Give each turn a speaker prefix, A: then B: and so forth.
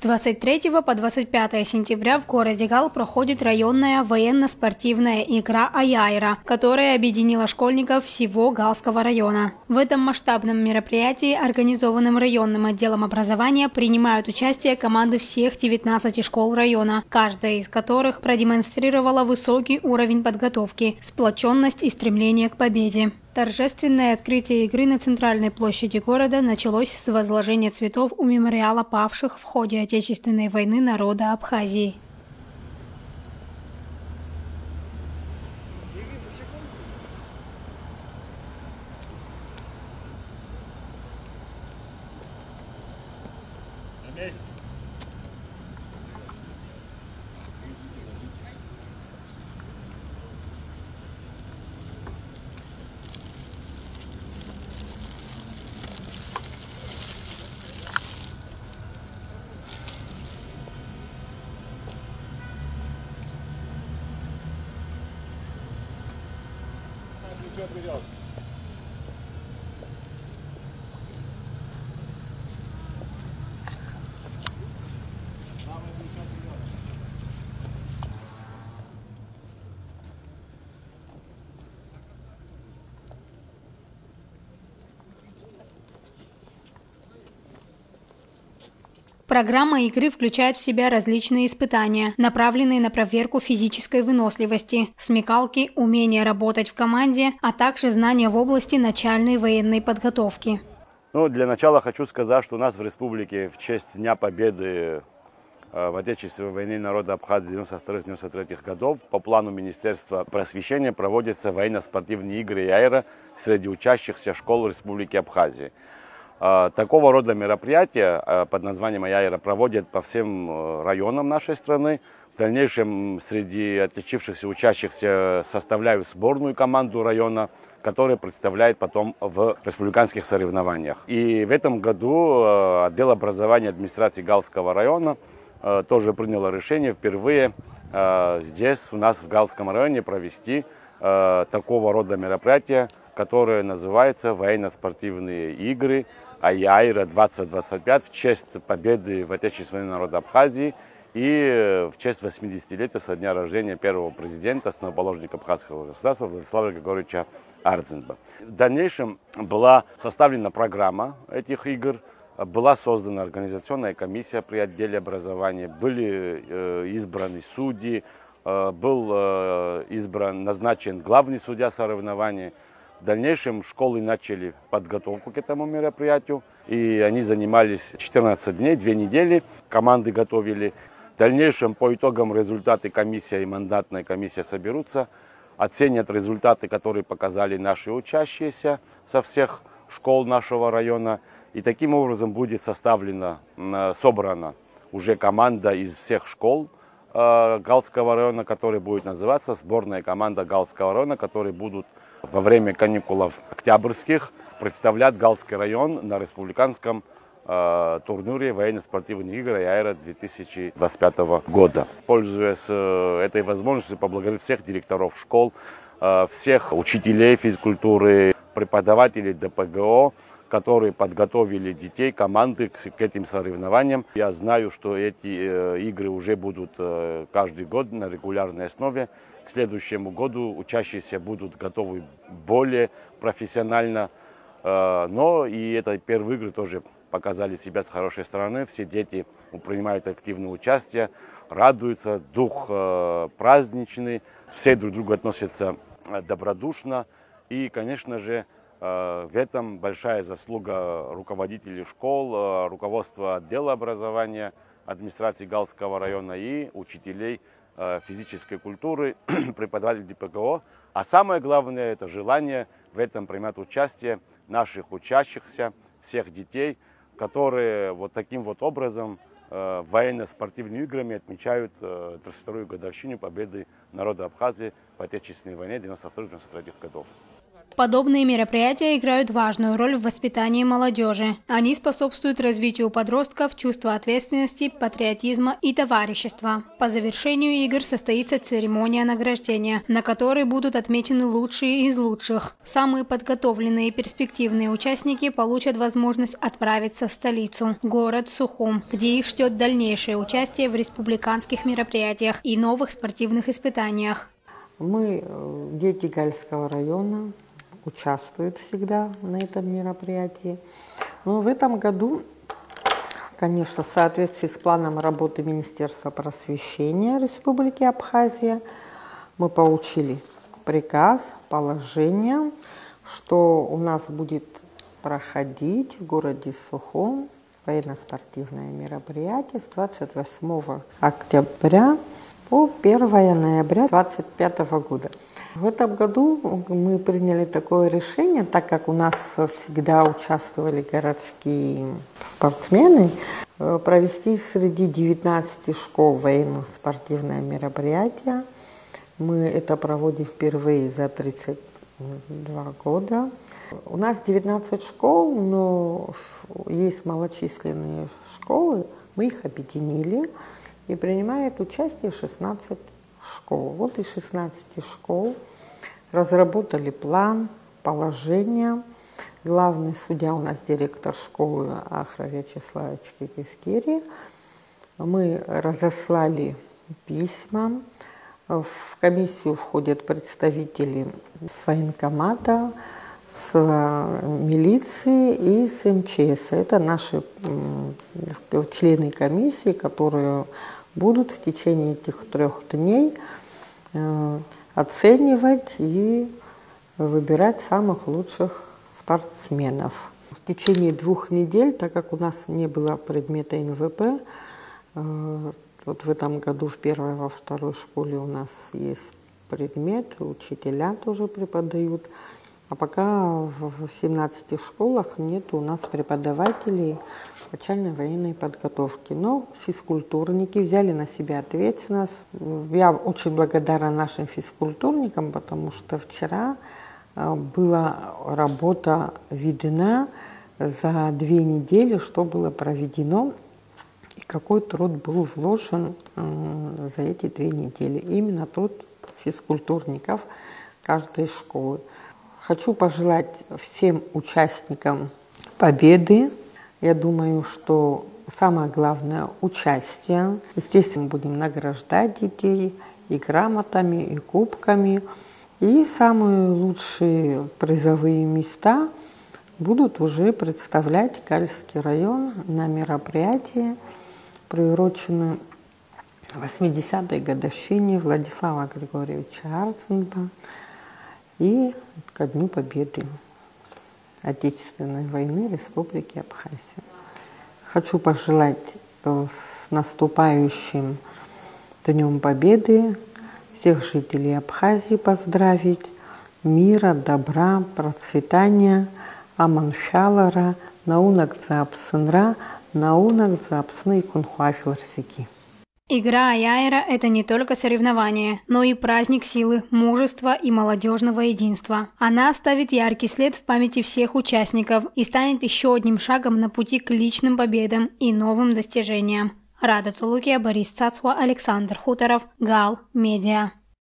A: 23 по 25 сентября в городе Гал проходит районная военно-спортивная игра «Аяйра», которая объединила школьников всего Галского района. В этом масштабном мероприятии, организованном районным отделом образования, принимают участие команды всех 19 школ района, каждая из которых продемонстрировала высокий уровень подготовки, сплоченность и стремление к победе. Торжественное открытие игры на центральной площади города началось с возложения цветов у мемориала павших в ходе Отечественной войны народа Абхазии. Программа игры включает в себя различные испытания, направленные на проверку физической выносливости, смекалки, умения работать в команде, а также знания в области начальной военной подготовки.
B: Для начала хочу сказать, что у нас в республике в честь Дня Победы в Отечественной войне народа Абхазии 92-93 годов по плану Министерства просвещения проводятся военно-спортивные игры «Аяйра» среди учащихся школ Республики Абхазия. Такого рода мероприятия под названием «Аяйра» проводят по всем районам нашей страны. В дальнейшем среди отличившихся учащихся составляют сборную команду района, которая представляет потом в республиканских соревнованиях. И в этом году отдел образования администрации Галского района тоже приняло решение впервые здесь у нас в Галском районе провести такого рода мероприятия, которое называется «Военно-спортивные игры «Аяйра 2025» в честь победы в Отечественной народа Абхазии и в честь 80-летия со дня рождения первого президента, основоположника абхазского государства Владислава Григорьевича Ардзинба. В дальнейшем была составлена программа этих игр, была создана организационная комиссия при отделе образования, были избраны судьи, был назначен главный судья соревнований. В дальнейшем школы начали подготовку к этому мероприятию, и они занимались 14 дней, 2 недели, команды готовили. В дальнейшем по итогам результаты комиссия и мандатная комиссия соберутся, оценят результаты, которые показали наши учащиеся со всех школ нашего района, и таким образом будет собрана уже команда из всех школ Галского района, которая будет называться сборная команда Галского района, которые будут во время каникулов октябрьских представлять Галский район на республиканском турнире военно-спортивных игр «Аяйра» 2025 года. Пользуясь этой возможностью, поблагодарить всех директоров школ, всех учителей физкультуры, преподавателей ДПГО, которые подготовили детей, команды к этим соревнованиям. Я знаю, что эти игры уже будут каждый год на регулярной основе. К следующему году учащиеся будут готовы более профессионально. Но и это первые игры тоже показали себя с хорошей стороны. Все дети принимают активное участие, радуются, дух праздничный. Все друг к другу относятся добродушно. И, конечно же, в этом большая заслуга руководителей школ, руководства отдела образования администрации Галского района и учителей физической культуры, преподавателей ДПГО. А самое главное – это желание в этом принимать участие наших учащихся, всех детей, которые вот таким вот образом военно-спортивными играми отмечают 32-ю годовщину победы народа Абхазии в Отечественной войне 92-93 годов.
A: Подобные мероприятия играют важную роль в воспитании молодежи. Они способствуют развитию подростков чувства ответственности, патриотизма и товарищества. По завершению игр состоится церемония награждения, на которой будут отмечены лучшие из лучших. Самые подготовленные и перспективные участники получат возможность отправиться в столицу, город Сухум, где их ждет дальнейшее участие в республиканских мероприятиях и новых спортивных испытаниях.
C: Мы, дети Гальского района, участвуют всегда на этом мероприятии. Но в этом году, конечно, в соответствии с планом работы Министерства просвещения Республики Абхазия, мы получили приказ, положение, что у нас будет проходить в городе Сухум военно-спортивное мероприятие с 28 октября по 1 ноября 2025 года. В этом году мы приняли такое решение, так как у нас всегда участвовали городские спортсмены, провести среди 19 школ военно-спортивное мероприятие. Мы это проводим впервые за 32 года. У нас 19 школ, но есть малочисленные школы, мы их объединили, и принимает участие 16 школ. Вот из 16 школ разработали план, положение. Главный судья у нас директор школы Ахра Вячеславович Кикискири. Мы разослали письма. В комиссию входят представители с военкомата, с милиции и с МЧС. Это наши члены комиссии, которые будут в течение этих 3 дней оценивать и выбирать самых лучших спортсменов. В течение 2 недель, так как у нас не было предмета НВП, вот в этом году в 1-й, во 2-й школе у нас есть предмет, учителя тоже преподают, а пока в 17 школах нет у нас преподавателей начальной военной подготовки. Но физкультурники взяли на себя ответственность. Я очень благодарна нашим физкультурникам, потому что вчера была работа видна за 2 недели, что было проведено и какой труд был вложен за эти 2 недели. Именно труд физкультурников каждой школы. Хочу пожелать всем участникам победы. Я думаю, что самое главное – участие. Естественно, будем награждать детей и грамотами, и кубками. И самые лучшие призовые места будут уже представлять Гальский район на мероприятии, приуроченном 80-й годовщине Владислава Григорьевича Арцинба и ко Дню Победы Отечественной войны Республики Абхазия. Хочу пожелать с наступающим Днем Победы всех жителей Абхазии поздравить, мира, добра, процветания, аманшалара, наунак запсынра, наунак запсны кунхуафиларсики.
A: Игра Аяйра – это не только соревнование, но и праздник силы, мужества и молодежного единства. Она оставит яркий след в памяти всех участников и станет еще одним шагом на пути к личным победам и новым достижениям. Рада Цулукия, Борис Цацуа, Александр Хуторов, Гал Медиа.